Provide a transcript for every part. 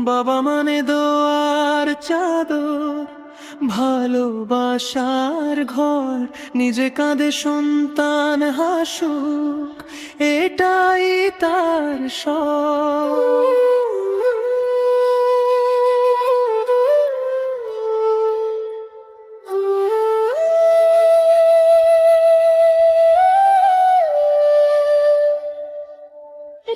বাবা মানে দোয়ার চাদর, ভালোবাসার ঘর, নিজে কাঁদে সন্তান হাসুক, এটাই তার সব।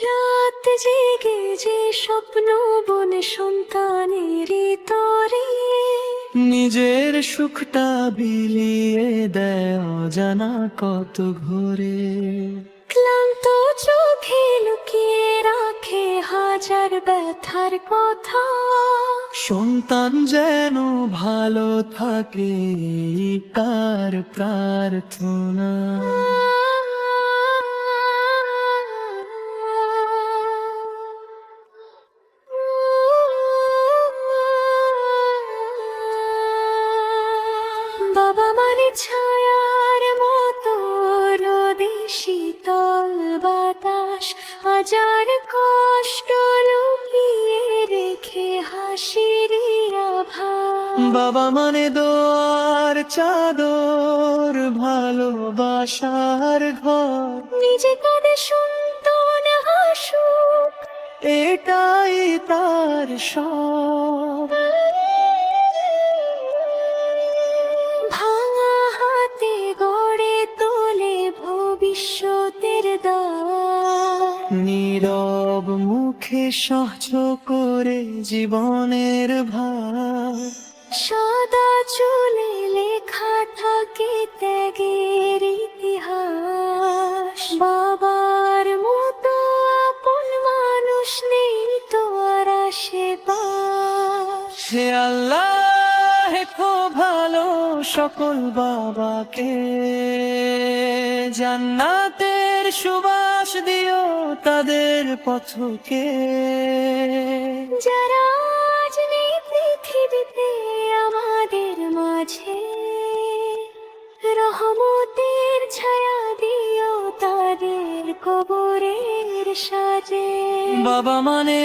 রাত জেগে যে স্বপ্ন বনে সন্তানের তরে, নিজের সুখটা বিলিয়ে দেয় অজানা কত ঘরে। ক্লান্ত চোখে লুকিয়ে রাখে হাজার ব্যথার কথা। সন্তান যেন ভালো থাকে, তার প্রার্থনা। বাবা মানে ছায়ার মতো রোদে শীতল বাতাস, হাজার কষ্ট লুকিয়ে রেখে হাসির আভাস। বাবা মানে দোয়ার চাদর, ভালোবাসার ঘর, নিজে কাঁদে সন্তান হাসুক, এটাই তার সব। ভাঙা হাতে গড়ে তোলে ভবিষ্যতের দ্বার। নীরব মুখে সহ্য করে জীবনের ভার। সাদা চুলে লেখা থাকে ত্যাগের ইতিহাস। বাবার মতো আপন মানুষ নেই তো আর আশেপাশ। হে আল্লাহ, রেখো ভালো সকল বাবাকে, জান্নাতের সুবাস দিও তাদের পথকে। যারা আজ নেই পৃথিবীতে আমাদের মাঝে, রহমতের ছায়া দিও তাদের কবরের সাজে। বাবা মানে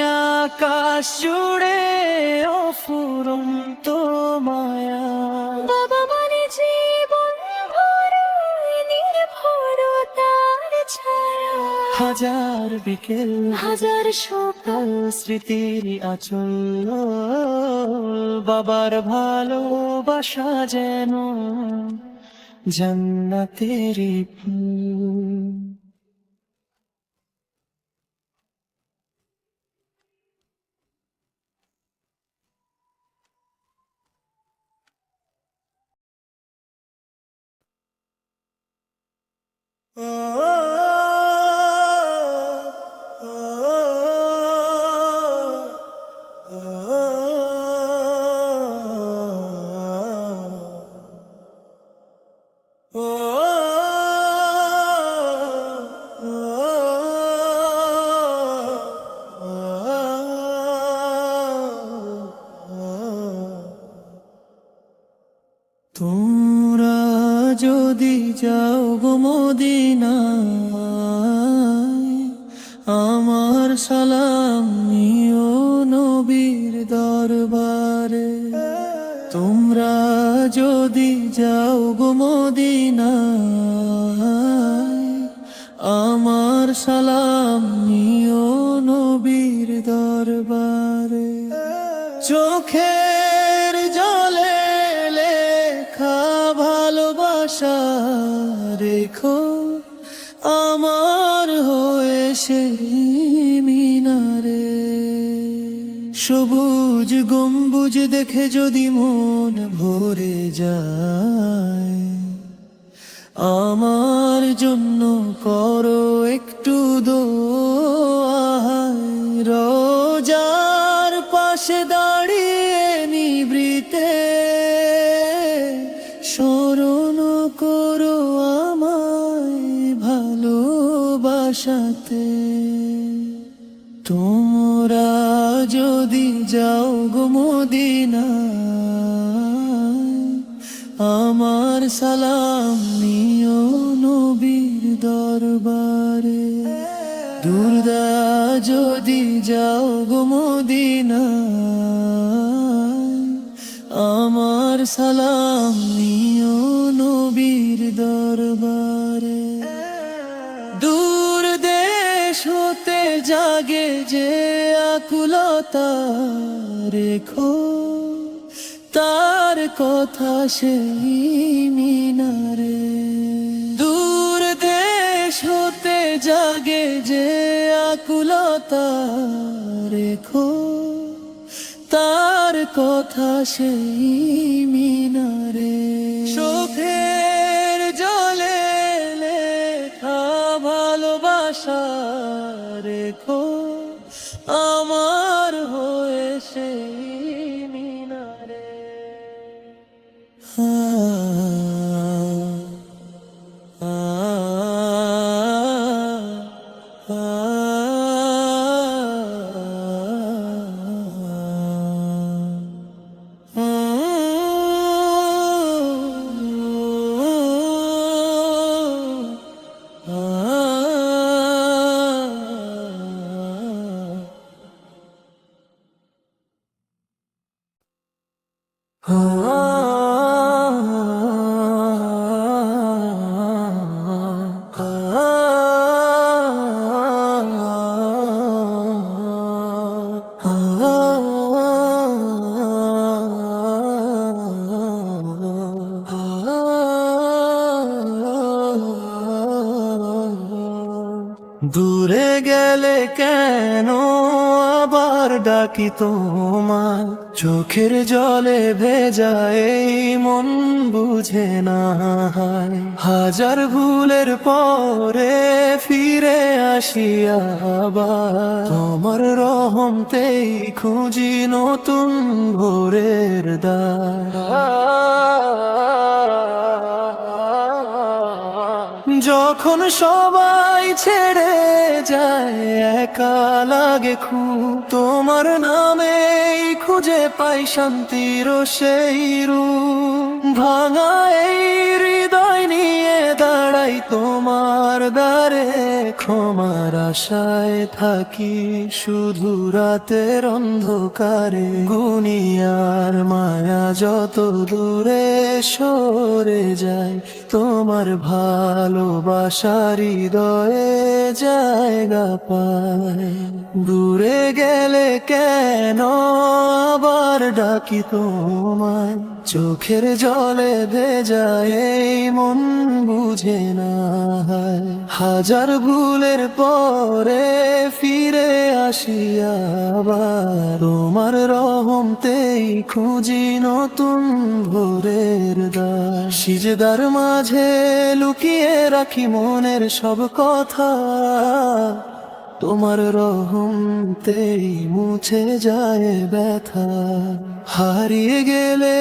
আকাশ জুড়ে অফুরন্ত মায়া। বাবা মানে জীবন ভরা নির্ভরতার ছায়া। হাজার বিকেল, হাজার সকাল, স্মৃতির আচল, বাবার ভালোবাসা যেন জান্নাতের ফুল। তোমরা যদি যাও গো মদিনায়, আমার সালাম নিও নবীর দরবারে। তোমরা যদি যাও গো মদিনায়, আমার সালাম নিও নবীর দরবারে। চোখের জলে লেখা ভালোবাসা রেখো আমার হয়ে সেই মিনারে। সবুজ গম্বুজ দেখে যদি মন ভরে যায়, আমার জন্য করো একটু দোয়া। রোজার পাশে দাঁড়িয়ে নিভৃতে স্মরণ করো আমায় ভালোবাসাতে। তোমরা যদি যাও গো মদিনায়, আমার সালাম নিও নবীর দরবারে। দুর্দা যদি যাও গো মদিনায়, সালাম নিও নবীর দরবারে। দূর দেশ হতে জাগে যে আকুলতা, রেখো তার কথা সেই মিনারে। দূর দেশ হতে জাগে যে আকুলতা, রেখো তার কথা সেই মিনারে। চোখের জলে লেখা ভালোবাসা, রেখো আমার হয়ে সেই মিনারে। দূরে গেলে কেন আবার ডাকি তোমায়, চোখের জলে ভেজা এই মন বুঝে না। হাজার ভুলের পরে ফিরে আসি আবার, তোমার রহমতেই খুঁজি নতুন ভোরের দ্বার। যখন সবাই ছেড়ে যায় একা লাগে খুব, তোমার নামেই খুঁজে পাই শান্তির সেই রূপ। ভাঙা এই হৃদয় নিয়ে দাঁড়াই তোমার দ্বারে, ক্ষমার আশায় থাকি শুধু রাতের অন্ধকারে। গুনিয়ার মায়া যত দূরে সরে যায়, তোমার ভালোবাসার হৃদয়ে জায়গা পায়। দূরে গেলে কেন আবার ডাকি তোমায়, চোখের জলে ভেজা এই মন বুঝে না। হাজার ভুলের পরে ফিরে আসি আবার, তোমার রহমতেই খুঁজি নতুন ভোরের দ্বার। সিজদার মাঝে লুকিয়ে রাখি মনের সব কথা, তোমার রহমতেই মুছে যায় ব্যথা। হারিয়ে গেলে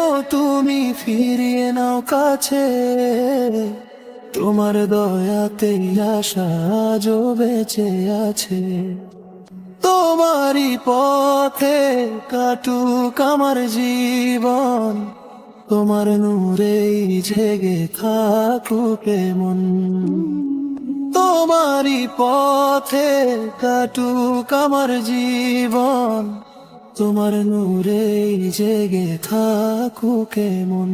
ও তুমি ফিরিয়ে নাও কাছে, তোমার দয়াতেই আশা আজও বেঁচে আছে। তোমারই পথে কাটুক আমার জীবন, তোমার নূরেই জেগে থাকুক মন। তোমারই পথে কাটুক আমার জীবন, তোমার নূরেই জেগে থাকুক মন।